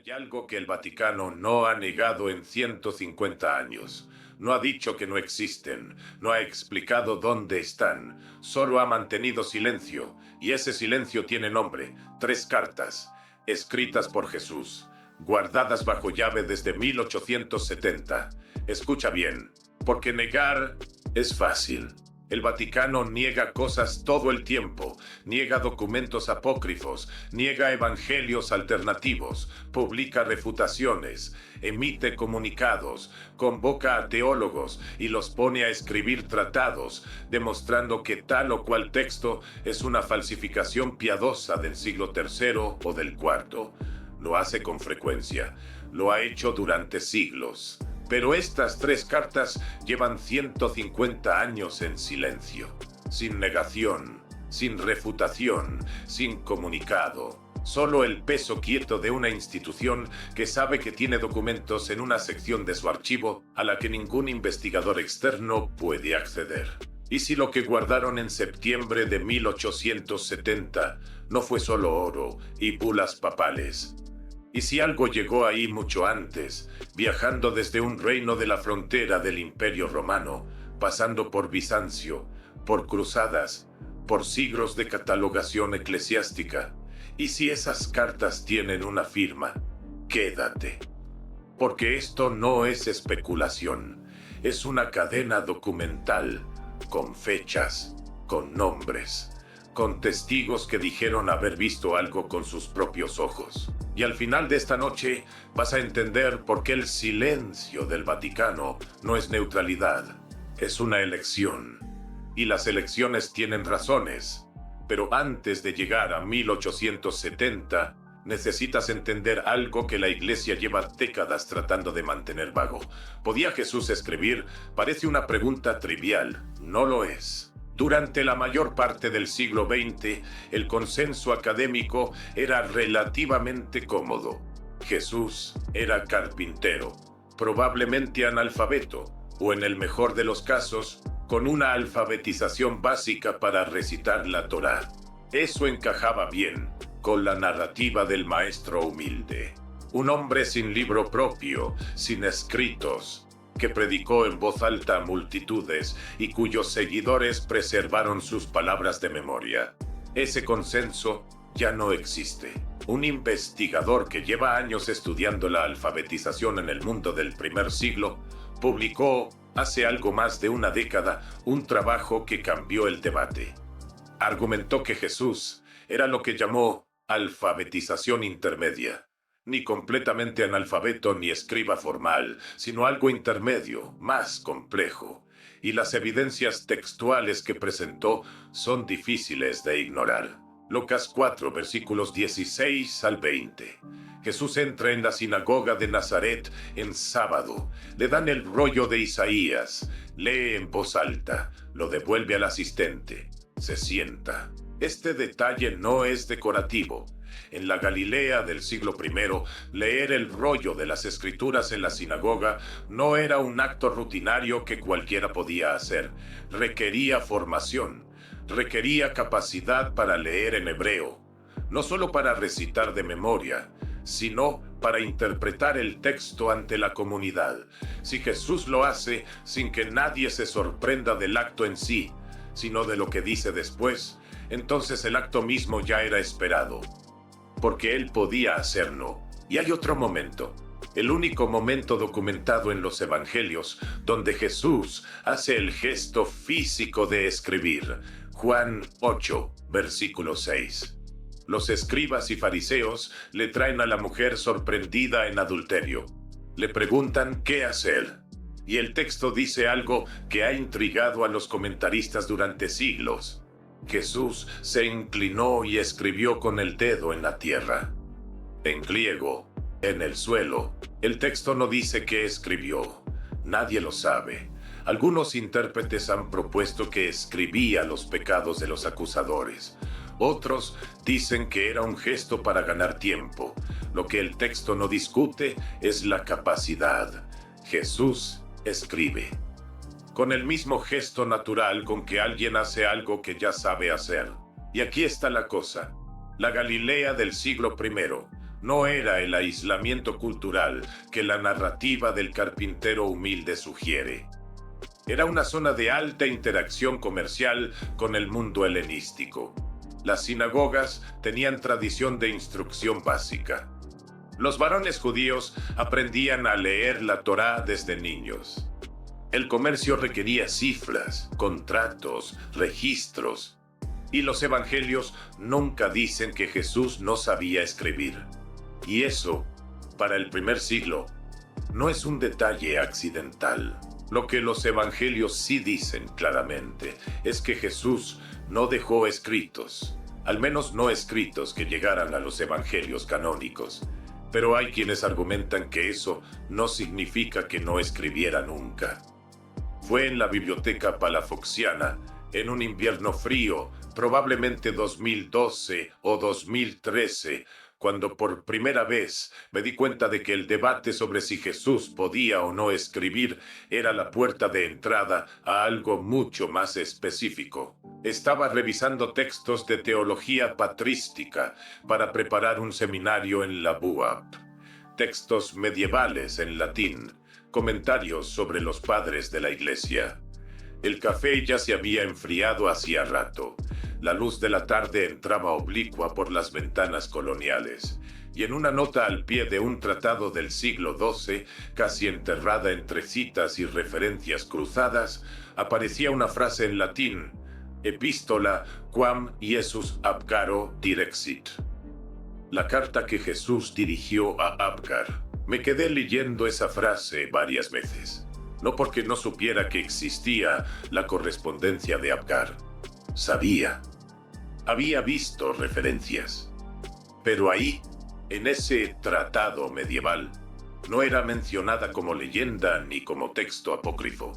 Hay algo que el Vaticano no ha negado en 150 años. No ha dicho que no existen, no ha explicado dónde están, solo ha mantenido silencio, y ese silencio tiene nombre: 3 cartas, escritas por Jesús, guardadas bajo llave desde 1870. Escucha bien, porque negar es fácil. El Vaticano niega cosas todo el tiempo, niega documentos apócrifos, niega evangelios alternativos, publica refutaciones, emite comunicados, convoca a teólogos y los pone a escribir tratados, demostrando que tal o cual texto es una falsificación piadosa del siglo III o del IV. Lo hace con frecuencia, lo ha hecho durante siglos. Pero estas 3 cartas llevan 150 años en silencio, sin negación, sin refutación, sin comunicado. Solo el peso quieto de una institución que sabe que tiene documentos en una sección de su archivo a la que ningún investigador externo puede acceder. ¿Y si lo que guardaron en septiembre de 1870 no fue solo oro y bulas papales? ¿Y si algo llegó ahí mucho antes, viajando desde un reino de la frontera del Imperio Romano, pasando por Bizancio, por cruzadas, por siglos de catalogación eclesiástica? ¿Y si esas cartas tienen una firma? Quédate. Porque esto no es especulación, es una cadena documental, con fechas, con nombres, con testigos que dijeron haber visto algo con sus propios ojos. Y al final de esta noche vas a entender por qué el silencio del Vaticano no es neutralidad, es una elección. Y las elecciones tienen razones. Pero antes de llegar a 1870, necesitas entender algo que la Iglesia lleva décadas tratando de mantener vago. ¿Podía Jesús escribir? Parece una pregunta trivial. No lo es. Durante la mayor parte del siglo XX, el consenso académico era relativamente cómodo. Jesús era carpintero, probablemente analfabeto, o en el mejor de los casos, con una alfabetización básica para recitar la Torá. Eso encajaba bien con la narrativa del maestro humilde. Un hombre sin libro propio, sin escritos, que predicó en voz alta a multitudes y cuyos seguidores preservaron sus palabras de memoria. Ese consenso ya no existe. Un investigador que lleva años estudiando la alfabetización en el mundo del primer siglo publicó hace algo más de una década un trabajo que cambió el debate. Argumentó que Jesús era lo que llamó alfabetización intermedia. Ni completamente analfabeto ni escriba formal, sino algo intermedio, más complejo. Y las evidencias textuales que presentó son difíciles de ignorar. Lucas 4, versículos 16 al 20. Jesús entra en la sinagoga de Nazaret en sábado. Le dan el rollo de Isaías. Lee en voz alta. Lo devuelve al asistente. Se sienta. Este detalle no es decorativo. En la Galilea del siglo I, leer el rollo de las escrituras en la sinagoga no era un acto rutinario que cualquiera podía hacer. Requería formación, requería capacidad para leer en hebreo, no solo para recitar de memoria, sino para interpretar el texto ante la comunidad. Si Jesús lo hace sin que nadie se sorprenda del acto en sí, sino de lo que dice después, entonces el acto mismo ya era esperado, porque él podía hacerlo. Y hay otro momento, el único momento documentado en los evangelios donde Jesús hace el gesto físico de escribir. Juan 8, versículo 6. Los escribas y fariseos le traen a la mujer sorprendida en adulterio. Le preguntan qué hacer. Y el texto dice algo que ha intrigado a los comentaristas durante siglos. Jesús se inclinó y escribió con el dedo en la tierra. En griego, en el suelo. El texto no dice qué escribió. Nadie lo sabe. Algunos intérpretes han propuesto que escribía los pecados de los acusadores. Otros dicen que era un gesto para ganar tiempo. Lo que el texto no discute es la capacidad. Jesús escribe. Con el mismo gesto natural con que alguien hace algo que ya sabe hacer. Y aquí está la cosa. La Galilea del siglo I no era el aislamiento cultural que la narrativa del carpintero humilde sugiere. Era una zona de alta interacción comercial con el mundo helenístico. Las sinagogas tenían tradición de instrucción básica. Los varones judíos aprendían a leer la Torá desde niños. El comercio requería cifras, contratos, registros. Y los evangelios nunca dicen que Jesús no sabía escribir. Y eso, para el primer siglo, no es un detalle accidental. Lo que los evangelios sí dicen claramente es que Jesús no dejó escritos, al menos no escritos que llegaran a los evangelios canónicos. Pero hay quienes argumentan que eso no significa que no escribiera nunca. Fue en la biblioteca palafoxiana, en un invierno frío, probablemente 2012 o 2013, cuando por primera vez me di cuenta de que el debate sobre si Jesús podía o no escribir era la puerta de entrada a algo mucho más específico. Estaba revisando textos de teología patrística para preparar un seminario en la BUAP. Textos medievales en latín, comentarios sobre los padres de la Iglesia. El café ya se había enfriado hacía rato. La luz de la tarde entraba oblicua por las ventanas coloniales, y en una nota al pie de un tratado del siglo XII, casi enterrada entre citas y referencias cruzadas, aparecía una frase en latín: Epístola quam Iesus Abgaro direxit. La carta que Jesús dirigió a Abgar. Me quedé leyendo esa frase varias veces. No porque no supiera que existía la correspondencia de Abgar. Sabía. Había visto referencias. Pero ahí, en ese tratado medieval, no era mencionada como leyenda ni como texto apócrifo.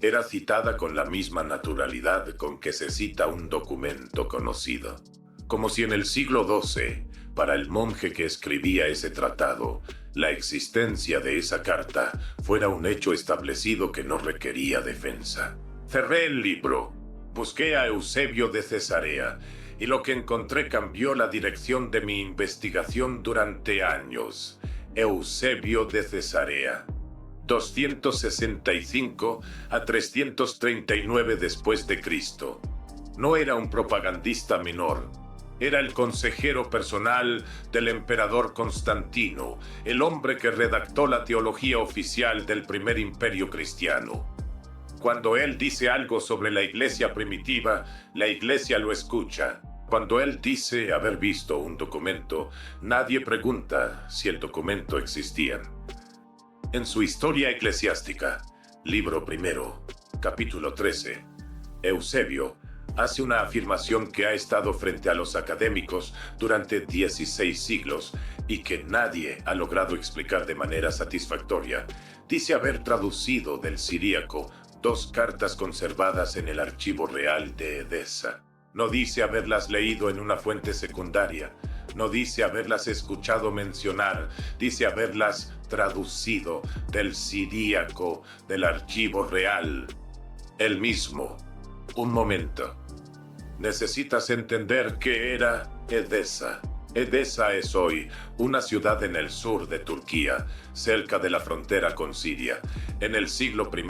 Era citada con la misma naturalidad con que se cita un documento conocido. Como si en el siglo XII, para el monje que escribía ese tratado, la existencia de esa carta fuera un hecho establecido que no requería defensa. Cerré el libro, busqué a Eusebio de Cesarea, y lo que encontré cambió la dirección de mi investigación durante años. Eusebio de Cesarea, 265 a 339 después de Cristo. No era un propagandista menor. Era el consejero personal del emperador Constantino, el hombre que redactó la teología oficial del primer imperio cristiano. Cuando él dice algo sobre la iglesia primitiva, la iglesia lo escucha. Cuando él dice haber visto un documento, nadie pregunta si el documento existía. En su Historia Eclesiástica, libro primero, capítulo 13, Eusebio hace una afirmación que ha estado frente a los académicos durante 16 siglos y que nadie ha logrado explicar de manera satisfactoria. Dice haber traducido del siríaco 2 cartas conservadas en el archivo real de Edesa. No dice haberlas leído en una fuente secundaria. No dice haberlas escuchado mencionar. Dice haberlas traducido del siríaco del archivo real. Él mismo. Un momento. Necesitas entender qué era Edesa. Edesa es hoy una ciudad en el sur de Turquía, cerca de la frontera con Siria. En el siglo I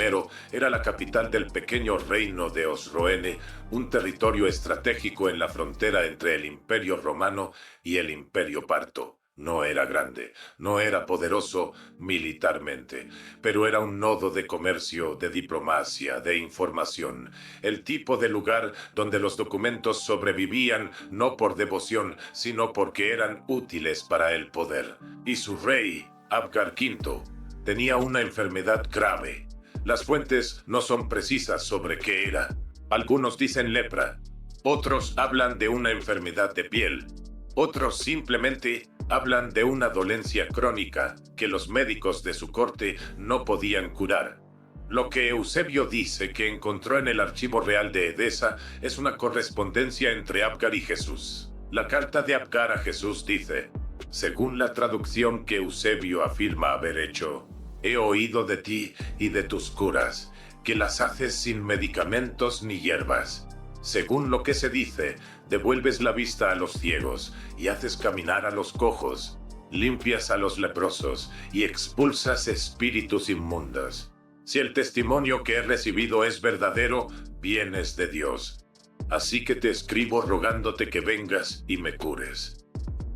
era la capital del pequeño reino de Osroene, un territorio estratégico en la frontera entre el Imperio Romano y el Imperio Parto. No era grande, no era poderoso militarmente, pero era un nodo de comercio, de diplomacia, de información, el tipo de lugar donde los documentos sobrevivían no por devoción, sino porque eran útiles para el poder. Y su rey, Abgar V, tenía una enfermedad grave. Las fuentes no son precisas sobre qué era. Algunos dicen lepra, otros hablan de una enfermedad de piel, otros simplemente hablan de una dolencia crónica que los médicos de su corte no podían curar. Lo que Eusebio dice que encontró en el archivo real de Edesa es una correspondencia entre Abgar y Jesús. La carta de Abgar a Jesús dice, según la traducción que Eusebio afirma haber hecho, he oído de ti y de tus curas, que las haces sin medicamentos ni hierbas. Según lo que se dice, devuelves la vista a los ciegos y haces caminar a los cojos. limpias a los leprosos y expulsas espíritus inmundos. Si el testimonio que he recibido es verdadero, vienes de Dios. Así que te escribo rogándote que vengas y me cures.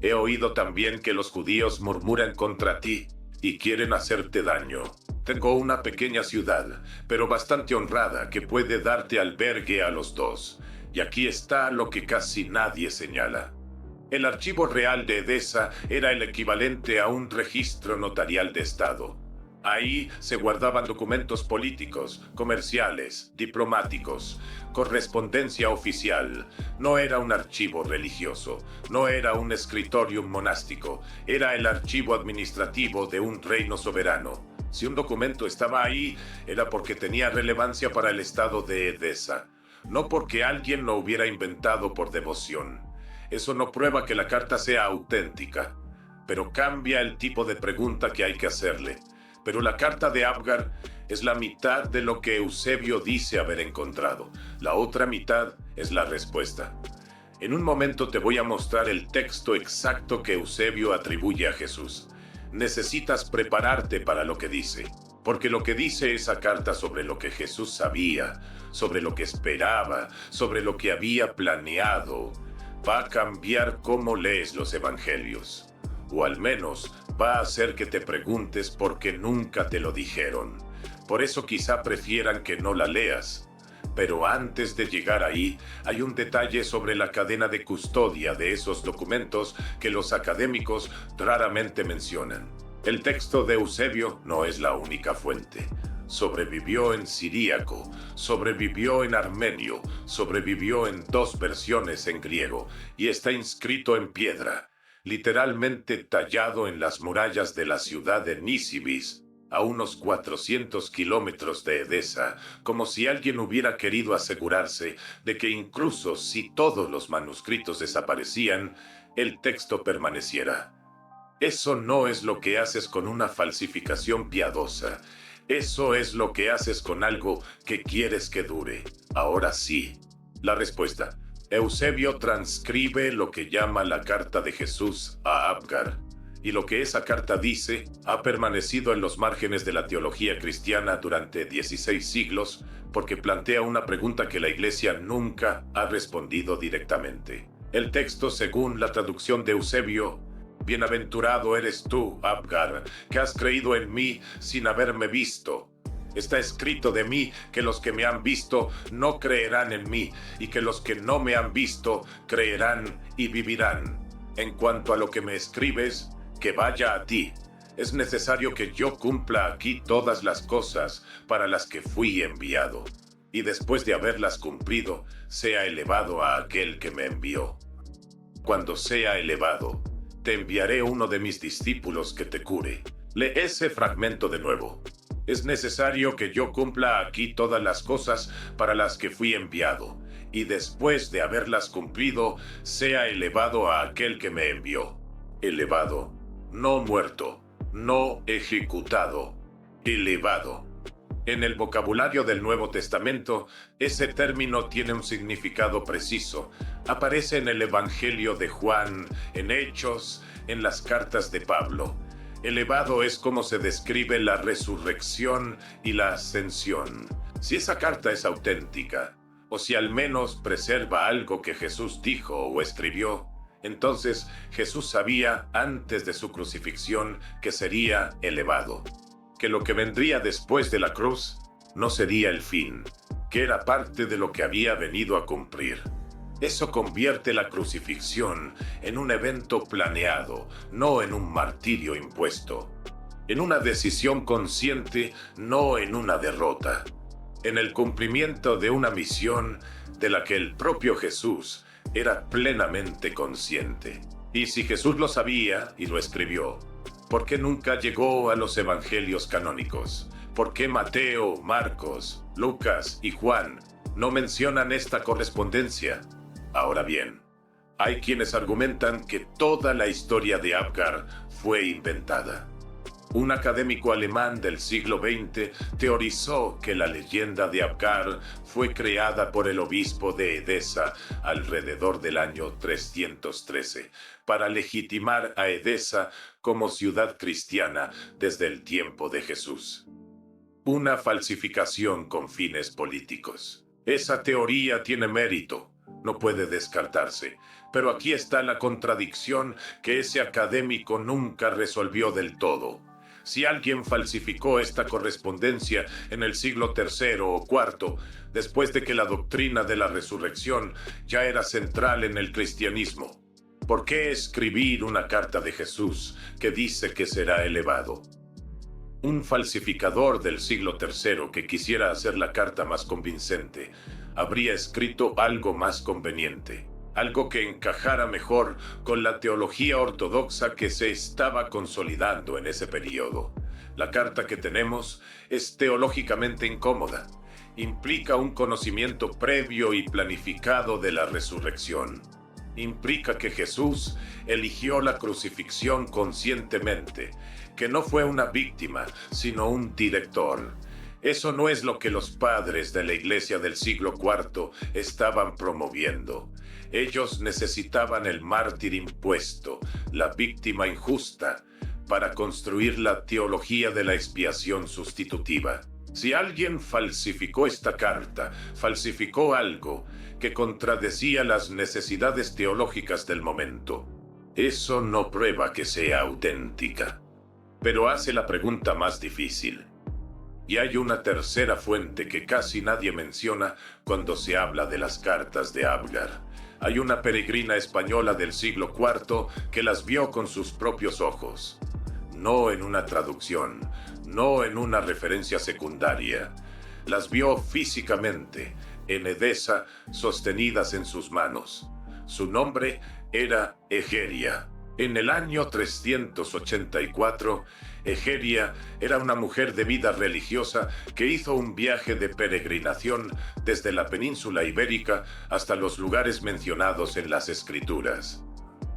He oído también que los judíos murmuran contra ti y quieren hacerte daño. Tengo una pequeña ciudad, pero bastante honrada, que puede darte albergue a los dos. Y aquí está lo que casi nadie señala. El archivo real de Edesa era el equivalente a un registro notarial de Estado. Ahí se guardaban documentos políticos, comerciales, diplomáticos, correspondencia oficial. No era un archivo religioso, no era un escritorium monástico, era el archivo administrativo de un reino soberano. Si un documento estaba ahí, era porque tenía relevancia para el estado de Edesa, no porque alguien lo hubiera inventado por devoción. Eso no prueba que la carta sea auténtica, pero cambia el tipo de pregunta que hay que hacerle. Pero la carta de Abgar es la mitad de lo que Eusebio dice haber encontrado. La otra mitad es la respuesta. En un momento te voy a mostrar el texto exacto que Eusebio atribuye a Jesús. Necesitas prepararte para lo que dice, porque lo que dice esa carta sobre lo que Jesús sabía, sobre lo que esperaba, sobre lo que había planeado, va a cambiar cómo lees los evangelios. O al menos va a hacer que te preguntes por qué nunca te lo dijeron. Por eso quizá prefieran que no la leas. Pero antes de llegar ahí, hay un detalle sobre la cadena de custodia de esos documentos que los académicos raramente mencionan. El texto de Eusebio no es la única fuente. Sobrevivió en siríaco, sobrevivió en armenio, sobrevivió en 2 versiones en griego y está inscrito en piedra, literalmente tallado en las murallas de la ciudad de Nisibis, a unos 400 kilómetros de Edesa, como si alguien hubiera querido asegurarse de que incluso si todos los manuscritos desaparecían, el texto permaneciera. Eso no es lo que haces con una falsificación piadosa. Eso es lo que haces con algo que quieres que dure. Ahora sí. La respuesta. Eusebio transcribe lo que llama la carta de Jesús a Abgar, y lo que esa carta dice ha permanecido en los márgenes de la teología cristiana durante 16 siglos porque plantea una pregunta que la Iglesia nunca ha respondido directamente. El texto, según la traducción de Eusebio: «Bienaventurado eres tú, Abgar, que has creído en mí sin haberme visto. Está escrito de mí que los que me han visto no creerán en mí, y que los que no me han visto creerán y vivirán. En cuanto a lo que me escribes, que vaya a ti. Es necesario que yo cumpla aquí todas las cosas para las que fui enviado, y después de haberlas cumplido, sea elevado a aquel que me envió. Cuando sea elevado, te enviaré uno de mis discípulos que te cure». Lee ese fragmento de nuevo. Es necesario que yo cumpla aquí todas las cosas para las que fui enviado, y después de haberlas cumplido, sea elevado a aquel que me envió. Elevado, no muerto, no ejecutado, elevado. En el vocabulario del Nuevo Testamento, ese término tiene un significado preciso. Aparece en el Evangelio de Juan, en Hechos, en las cartas de Pablo. Elevado es como se describe la resurrección y la ascensión. Si esa carta es auténtica, o si al menos preserva algo que Jesús dijo o escribió, entonces Jesús sabía antes de su crucifixión que sería elevado, que lo que vendría después de la cruz no sería el fin, que era parte de lo que había venido a cumplir. Eso convierte la crucifixión en un evento planeado, no en un martirio impuesto, en una decisión consciente, no en una derrota, en el cumplimiento de una misión de la que el propio Jesús era plenamente consciente. Y si Jesús lo sabía y lo escribió, ¿por qué nunca llegó a los evangelios canónicos? ¿Por qué Mateo, Marcos, Lucas y Juan no mencionan esta correspondencia? Ahora bien, hay quienes argumentan que toda la historia de Abgar fue inventada. Un académico alemán del siglo XX teorizó que la leyenda de Abgar fue creada por el obispo de Edesa alrededor del año 313 para legitimar a Edesa como ciudad cristiana desde el tiempo de Jesús. Una falsificación con fines políticos. Esa teoría tiene mérito, no puede descartarse, pero aquí está la contradicción que ese académico nunca resolvió del todo. Si alguien falsificó esta correspondencia en el siglo III o IV, después de que la doctrina de la resurrección ya era central en el cristianismo, ¿por qué escribir una carta de Jesús que dice que será elevado? Un falsificador del siglo III que quisiera hacer la carta más convincente habría escrito algo más conveniente, algo que encajara mejor con la teología ortodoxa que se estaba consolidando en ese periodo. La carta que tenemos es teológicamente incómoda. Implica un conocimiento previo y planificado de la resurrección. Implica que Jesús eligió la crucifixión conscientemente, que no fue una víctima, sino un director. Eso no es lo que los padres de la iglesia del siglo IV estaban promoviendo. Ellos necesitaban el mártir impuesto, la víctima injusta, para construir la teología de la expiación sustitutiva. Si alguien falsificó esta carta, falsificó algo que contradecía las necesidades teológicas del momento. Eso no prueba que sea auténtica, pero hace la pregunta más difícil. Y hay una tercera fuente que casi nadie menciona cuando se habla de las cartas de Abgar. Hay una peregrina española del siglo IV que las vio con sus propios ojos. No en una traducción, no en una referencia secundaria. Las vio físicamente, en Edesa, sostenidas en sus manos. Su nombre era Egeria. En el año 384, Egeria era una mujer de vida religiosa que hizo un viaje de peregrinación desde la península ibérica hasta los lugares mencionados en las Escrituras.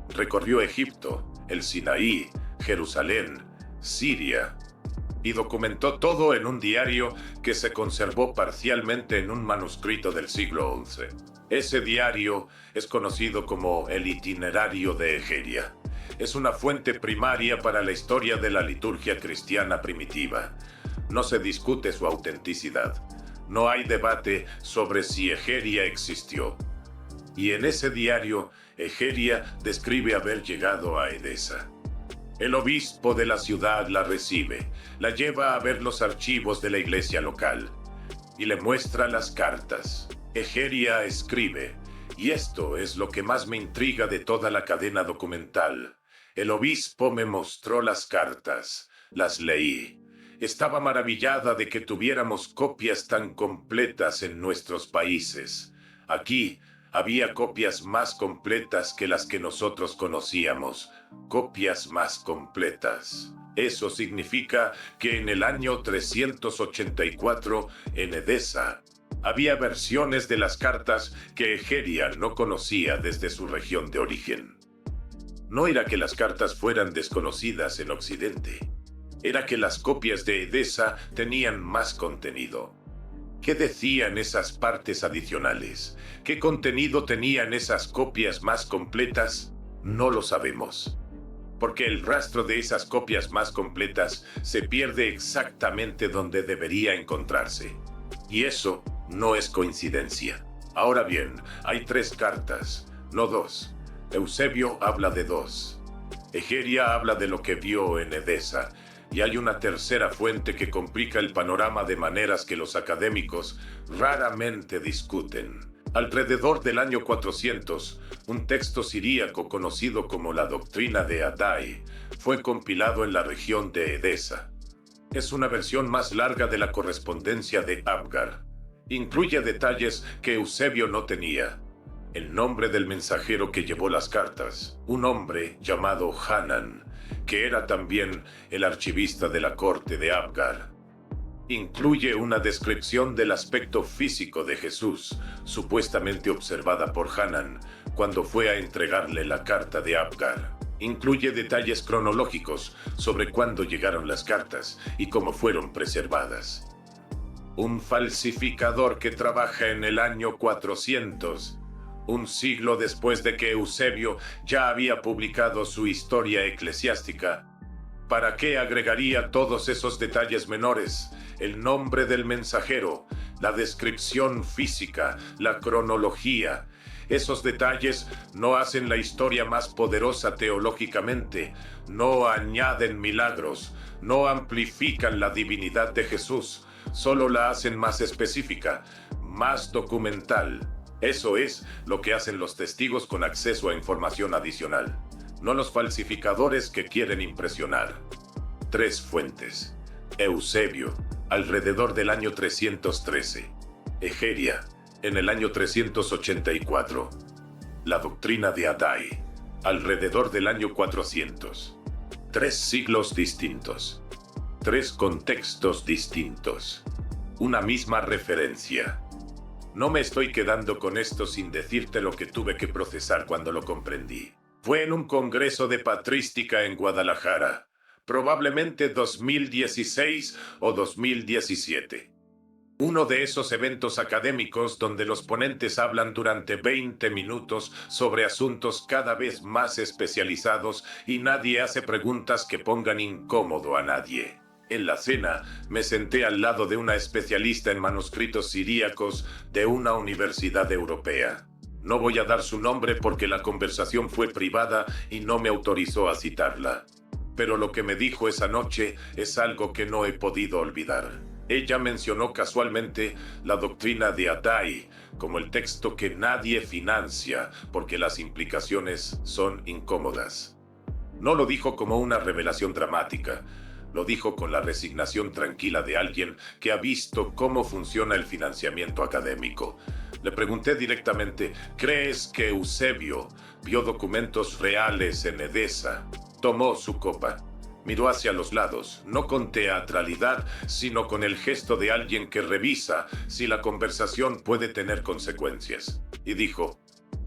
Recorrió Egipto, el Sinaí, Jerusalén, Siria, y documentó todo en un diario que se conservó parcialmente en un manuscrito del siglo XI. Ese diario es conocido como el Itinerario de Egeria. Es una fuente primaria para la historia de la liturgia cristiana primitiva. No se discute su autenticidad. No hay debate sobre si Egeria existió. Y en ese diario, Egeria describe haber llegado a Edesa. El obispo de la ciudad la recibe, la lleva a ver los archivos de la iglesia local y le muestra las cartas. Egeria escribe, y esto es lo que más me intriga de toda la cadena documental. El obispo me mostró las cartas, las leí. Estaba maravillada de que tuviéramos copias tan completas en nuestros países. Aquí había copias más completas que las que nosotros conocíamos, copias más completas. Eso significa que en el año 384, en Edesa, había versiones de las cartas que Egeria no conocía desde su región de origen. No era que las cartas fueran desconocidas en Occidente, era que las copias de Edesa tenían más contenido. ¿Qué decían esas partes adicionales? ¿Qué contenido tenían esas copias más completas? No lo sabemos, porque el rastro de esas copias más completas se pierde exactamente donde debería encontrarse. Y eso no es coincidencia. Ahora bien, hay 3 cartas, no 2. Eusebio habla de 2. Egeria habla de lo que vio en Edesa, y hay una tercera fuente que complica el panorama de maneras que los académicos raramente discuten. Alrededor del año 400, un texto siríaco conocido como la Doctrina de Addai fue compilado en la región de Edesa. Es una versión más larga de la correspondencia de Abgar. Incluye detalles que Eusebio no tenía. El nombre del mensajero que llevó las cartas, un hombre llamado Hanan, que era también el archivista de la corte de Abgar. Incluye una descripción del aspecto físico de Jesús, supuestamente observada por Hanan cuando fue a entregarle la carta de Abgar. Incluye detalles cronológicos sobre cuándo llegaron las cartas y cómo fueron preservadas. Un falsificador que trabaja en el año 400, un siglo después de que Eusebio ya había publicado su historia eclesiástica. ¿Para qué agregaría todos esos detalles menores? El nombre del mensajero, la descripción física, la cronología. Esos detalles no hacen la historia más poderosa teológicamente, no añaden milagros, no amplifican la divinidad de Jesús, solo la hacen más específica, más documental. Eso es lo que hacen los testigos con acceso a información adicional, no los falsificadores que quieren impresionar. 3 fuentes. Eusebio, alrededor del año 313. Egeria, en el año 384. La doctrina de Addai, alrededor del año 400. 3 siglos distintos. 3 contextos distintos. Una misma referencia. No me estoy quedando con esto sin decirte lo que tuve que procesar cuando lo comprendí. Fue en un congreso de patrística en Guadalajara, probablemente 2016 o 2017. Uno de esos eventos académicos donde los ponentes hablan durante 20 minutos sobre asuntos cada vez más especializados y nadie hace preguntas que pongan incómodo a nadie. En la cena, me senté al lado de una especialista en manuscritos siríacos de una universidad europea. No voy a dar su nombre porque la conversación fue privada y no me autorizó a citarla. Pero lo que me dijo esa noche es algo que no he podido olvidar. Ella mencionó casualmente la doctrina de Addai como el texto que nadie financia porque las implicaciones son incómodas. No lo dijo como una revelación dramática. Lo dijo con la resignación tranquila de alguien que ha visto cómo funciona el financiamiento académico. Le pregunté directamente, ¿crees que Eusebio vio documentos reales en Edesa? Tomó su copa, miró hacia los lados, no con teatralidad, sino con el gesto de alguien que revisa si la conversación puede tener consecuencias. Y dijo,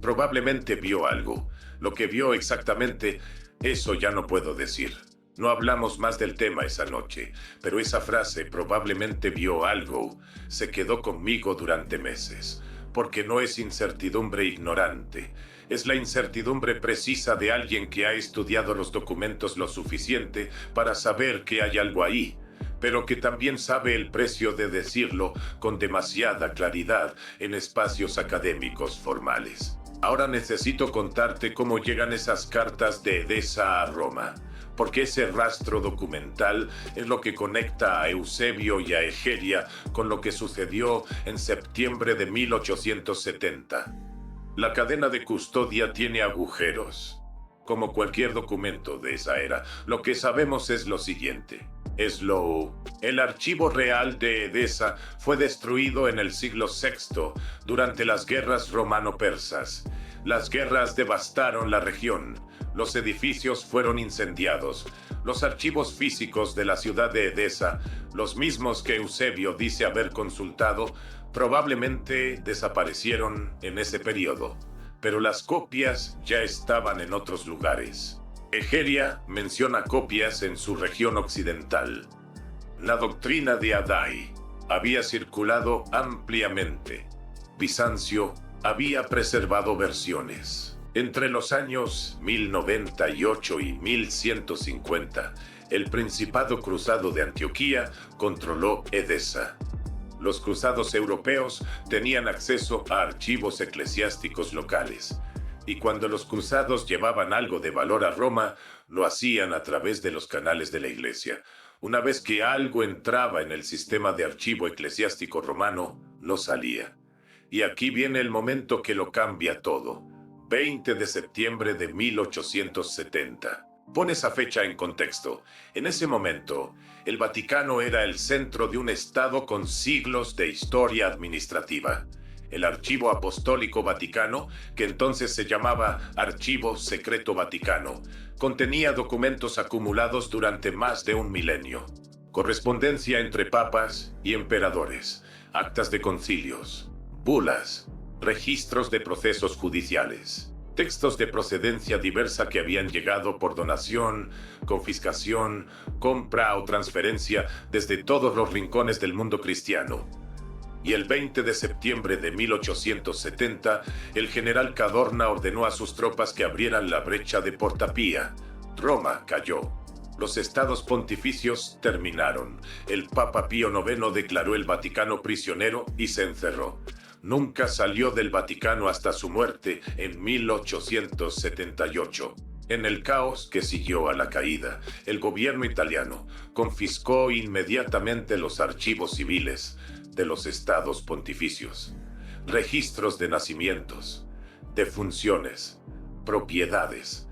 probablemente vio algo. Lo que vio exactamente, eso ya no puedo decir. No hablamos más del tema esa noche, pero esa frase, probablemente vio algo, se quedó conmigo durante meses, porque no es incertidumbre ignorante, es la incertidumbre precisa de alguien que ha estudiado los documentos lo suficiente para saber que hay algo ahí, pero que también sabe el precio de decirlo con demasiada claridad en espacios académicos formales. Ahora necesito contarte cómo llegan esas cartas de Edesa a Roma, porque ese rastro documental es lo que conecta a Eusebio y a Egeria con lo que sucedió en septiembre de 1870. La cadena de custodia tiene agujeros, como cualquier documento de esa era. Lo que sabemos es lo siguiente. El archivo real de Edesa fue destruido en el siglo VI durante las guerras romano-persas. Las guerras devastaron la región. Los edificios fueron incendiados. Los archivos físicos de la ciudad de Edesa, los mismos que Eusebio dice haber consultado, probablemente desaparecieron en ese periodo. Pero las copias ya estaban en otros lugares. Egeria menciona copias en su región occidental. La doctrina de Addai había circulado ampliamente. Bizancio había preservado versiones. Entre los años 1098 y 1150, el Principado Cruzado de Antioquía controló Edesa. Los cruzados europeos tenían acceso a archivos eclesiásticos locales. Y cuando los cruzados llevaban algo de valor a Roma, lo hacían a través de los canales de la Iglesia. Una vez que algo entraba en el sistema de archivo eclesiástico romano, no salía. Y aquí viene el momento que lo cambia todo. 20 de septiembre de 1870. Pon esa fecha en contexto. En ese momento, el Vaticano era el centro de un estado con siglos de historia administrativa. El Archivo Apostólico Vaticano, que entonces se llamaba Archivo Secreto Vaticano, contenía documentos acumulados durante más de un milenio. Correspondencia entre papas y emperadores, actas de concilios, bulas, registros de procesos judiciales. Textos de procedencia diversa que habían llegado por donación, confiscación, compra o transferencia desde todos los rincones del mundo cristiano. Y el 20 de septiembre de 1870, el general Cadorna ordenó a sus tropas que abrieran la brecha de Porta Pía. Roma cayó. Los estados pontificios terminaron. El Papa Pío IX declaró el Vaticano prisionero y se encerró. Nunca salió del Vaticano hasta su muerte en 1878. En el caos que siguió a la caída, el gobierno italiano confiscó inmediatamente los archivos civiles de los estados pontificios, registros de nacimientos, defunciones, propiedades.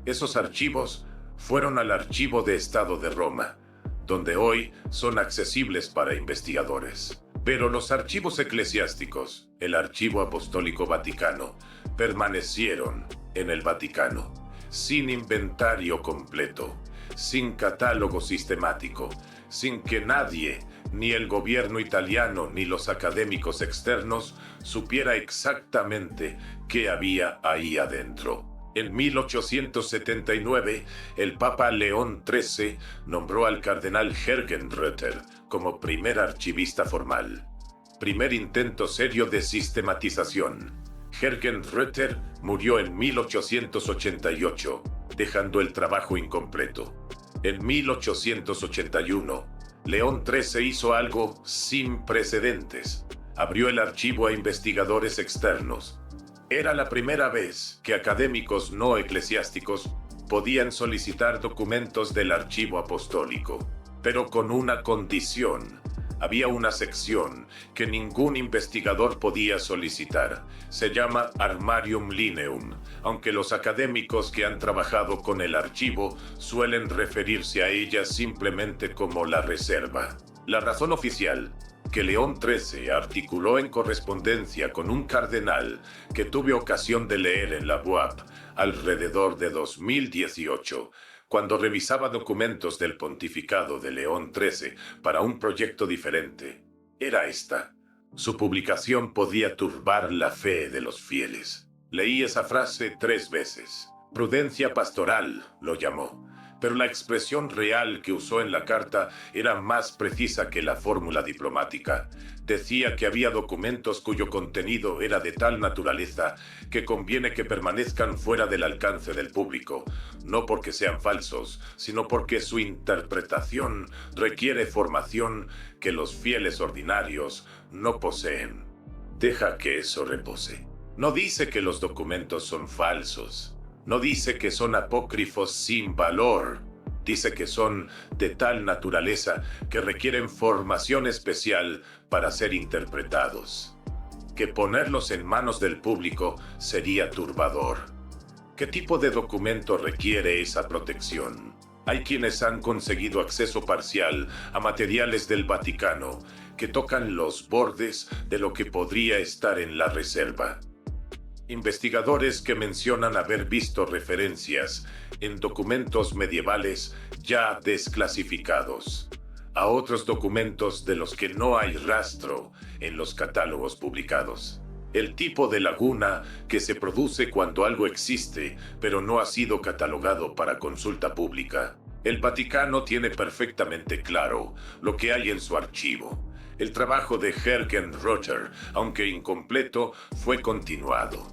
Esos archivos fueron al Archivo de Estado de Roma, donde hoy son accesibles para investigadores. Pero los archivos eclesiásticos, el Archivo Apostólico Vaticano, permanecieron en el Vaticano, sin inventario completo, sin catálogo sistemático, sin que nadie, ni el gobierno italiano ni los académicos externos, supiera exactamente qué había ahí adentro. En 1879, el Papa León XIII nombró al cardenal Hergenröther como primer archivista formal. Primer intento serio de sistematización. Hergenröther murió en 1888, dejando el trabajo incompleto. En 1881, León XIII hizo algo sin precedentes. Abrió el archivo a investigadores externos. Era la primera vez que académicos no eclesiásticos podían solicitar documentos del archivo apostólico, pero con una condición. Había una sección que ningún investigador podía solicitar. Se llama Armarium Lineum, aunque los académicos que han trabajado con el archivo suelen referirse a ella simplemente como la reserva. La razón oficial que León XIII articuló en correspondencia con un cardenal que tuve ocasión de leer en la UAP alrededor de 2018, cuando revisaba documentos del pontificado de León XIII para un proyecto diferente, era esta. Su publicación podía turbar la fe de los fieles. Leí esa frase 3 veces. Prudencia pastoral, lo llamó. Pero la expresión real que usó en la carta era más precisa que la fórmula diplomática. Decía que había documentos cuyo contenido era de tal naturaleza que conviene que permanezcan fuera del alcance del público, no porque sean falsos, sino porque su interpretación requiere formación que los fieles ordinarios no poseen. Deja que eso repose. No dice que los documentos son falsos. No dice que son apócrifos sin valor. Dice que son de tal naturaleza que requieren formación especial para ser interpretados. Que ponerlos en manos del público sería turbador. ¿Qué tipo de documento requiere esa protección? Hay quienes han conseguido acceso parcial a materiales del Vaticano que tocan los bordes de lo que podría estar en la reserva. Investigadores que mencionan haber visto referencias en documentos medievales ya desclasificados, a otros documentos de los que no hay rastro en los catálogos publicados. El tipo de laguna que se produce cuando algo existe, pero no ha sido catalogado para consulta pública. El Vaticano tiene perfectamente claro lo que hay en su archivo. El trabajo de Hergenröther, aunque incompleto, fue continuado.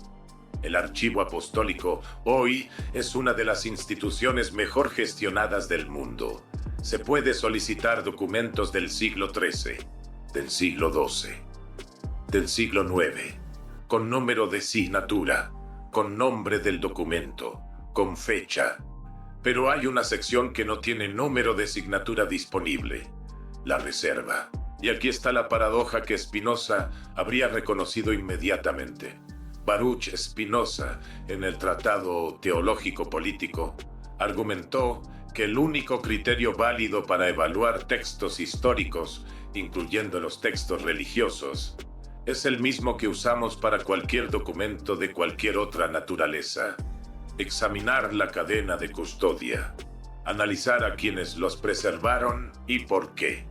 El Archivo Apostólico hoy es una de las instituciones mejor gestionadas del mundo. Se puede solicitar documentos del siglo XIII, del siglo XII, del siglo IX, con número de signatura, con nombre del documento, con fecha. Pero hay una sección que no tiene número de signatura disponible, la reserva. Y aquí está la paradoja que Spinoza habría reconocido inmediatamente. Baruch Spinoza, en el Tratado Teológico Político, argumentó que el único criterio válido para evaluar textos históricos, incluyendo los textos religiosos, es el mismo que usamos para cualquier documento de cualquier otra naturaleza. Examinar la cadena de custodia, analizar a quienes los preservaron y por qué,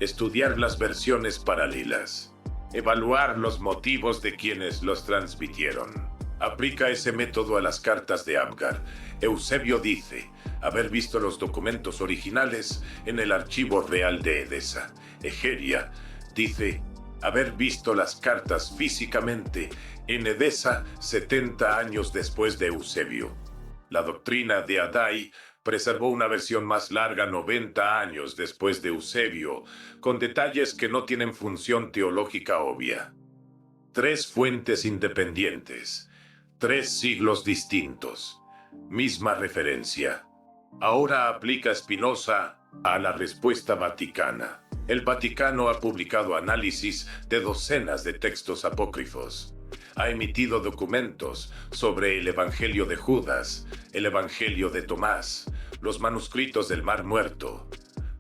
estudiar las versiones paralelas, evaluar los motivos de quienes los transmitieron, Aplica ese método a las cartas de Abgar. Eusebio dice haber visto los documentos originales en el archivo real de Edesa. Egeria dice haber visto las cartas físicamente en Edesa 70 años después de Eusebio. La doctrina de Addai preservó una versión más larga 90 años después de Eusebio, con detalles que no tienen función teológica obvia. 3 fuentes independientes, 3 siglos distintos, misma referencia. Ahora aplica Spinoza a la respuesta vaticana. El Vaticano ha publicado análisis de docenas de textos apócrifos. Ha emitido documentos sobre el Evangelio de Judas, el Evangelio de Tomás, los manuscritos del Mar Muerto.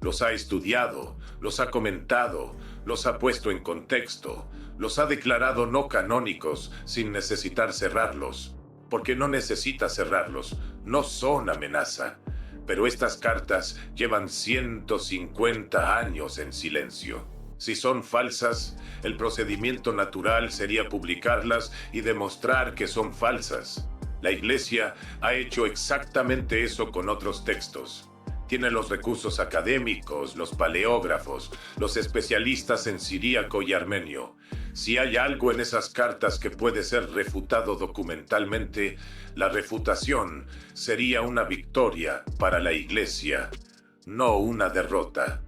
Los ha estudiado, los ha comentado, los ha puesto en contexto, los ha declarado no canónicos sin necesitar cerrarlos, porque no necesita cerrarlos, no son amenaza. Pero estas cartas llevan 150 años en silencio. Si son falsas, el procedimiento natural sería publicarlas y demostrar que son falsas. La Iglesia ha hecho exactamente eso con otros textos. Tiene los recursos académicos, los paleógrafos, los especialistas en siríaco y armenio. Si hay algo en esas cartas que puede ser refutado documentalmente, la refutación sería una victoria para la Iglesia, no una derrota.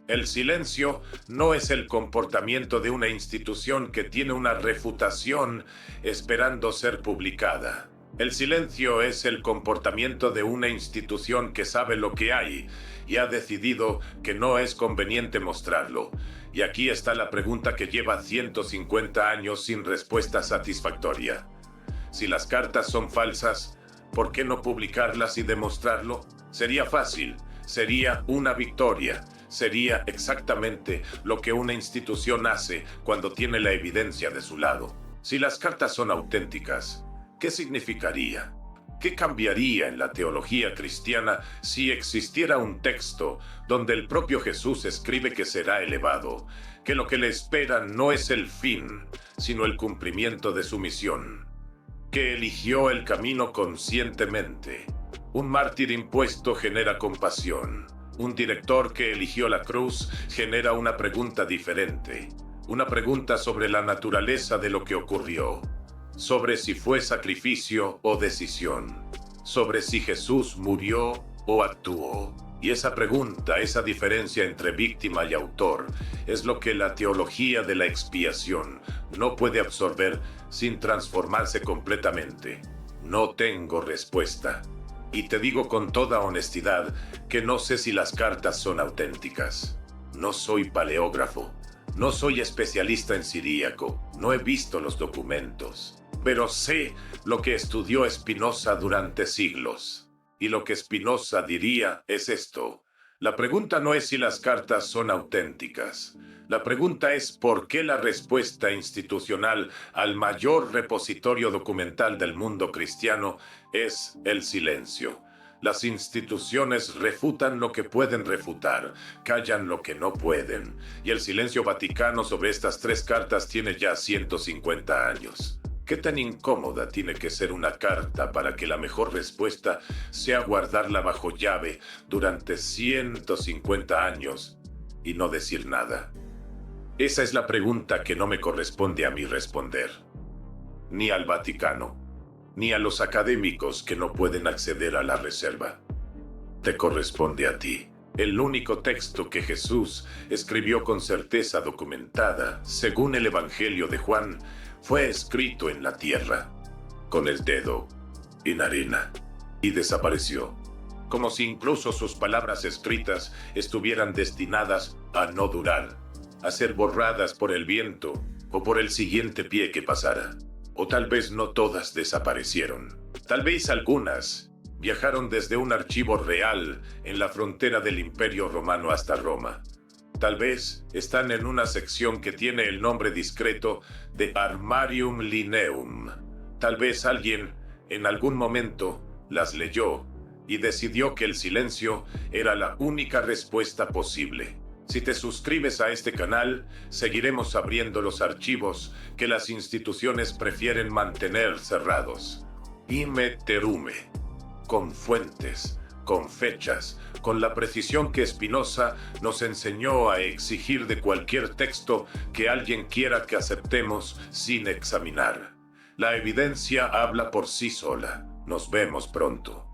El silencio no es el comportamiento de una institución que tiene una refutación esperando ser publicada. El silencio es el comportamiento de una institución que sabe lo que hay y ha decidido que no es conveniente mostrarlo. Y aquí está la pregunta que lleva 150 años sin respuesta satisfactoria. Si las cartas son falsas, ¿por qué no publicarlas y demostrarlo? Sería fácil, sería una victoria, sería exactamente lo que una institución hace cuando tiene la evidencia de su lado. Si las cartas son auténticas, ¿qué significaría? ¿Qué cambiaría en la teología cristiana si existiera un texto donde el propio Jesús escribe que será elevado, que lo que le espera no es el fin, sino el cumplimiento de su misión, que eligió el camino conscientemente? Un mártir impuesto genera compasión. Un director que eligió la cruz genera una pregunta diferente, una pregunta sobre la naturaleza de lo que ocurrió, sobre si fue sacrificio o decisión, sobre si Jesús murió o actuó. Y esa pregunta, esa diferencia entre víctima y autor, es lo que la teología de la expiación no puede absorber sin transformarse completamente. No tengo respuesta. Y te digo con toda honestidad que no sé si las cartas son auténticas. No soy paleógrafo, no soy especialista en siríaco, no he visto los documentos. Pero sé lo que estudió Spinoza durante siglos. Y lo que Spinoza diría es esto. La pregunta no es si las cartas son auténticas. La pregunta es por qué la respuesta institucional al mayor repositorio documental del mundo cristiano es el silencio. Las instituciones refutan lo que pueden refutar, callan lo que no pueden. Y el silencio vaticano sobre estas 3 cartas tiene ya 150 años. ¿Qué tan incómoda tiene que ser una carta para que la mejor respuesta sea guardarla bajo llave durante 150 años y no decir nada? Esa es la pregunta que no me corresponde a mí responder. Ni al Vaticano, ni a los académicos que no pueden acceder a la reserva. Te corresponde a ti. El único texto que Jesús escribió con certeza documentada, según el Evangelio de Juan, fue escrito en la tierra, con el dedo en arena, y desapareció, como si incluso sus palabras escritas estuvieran destinadas a no durar, a ser borradas por el viento o por el siguiente pie que pasara. O tal vez no todas desaparecieron. Tal vez algunas viajaron desde un archivo real en la frontera del Imperio Romano hasta Roma. Tal vez están en una sección que tiene el nombre discreto de Armarium Lineum. Tal vez alguien en algún momento las leyó y decidió que el silencio era la única respuesta posible. Si te suscribes a este canal, seguiremos abriendo los archivos que las instituciones prefieren mantener cerrados. Ime Terume, con fuentes, con fechas, con la precisión que Spinoza nos enseñó a exigir de cualquier texto que alguien quiera que aceptemos sin examinar. La evidencia habla por sí sola. Nos vemos pronto.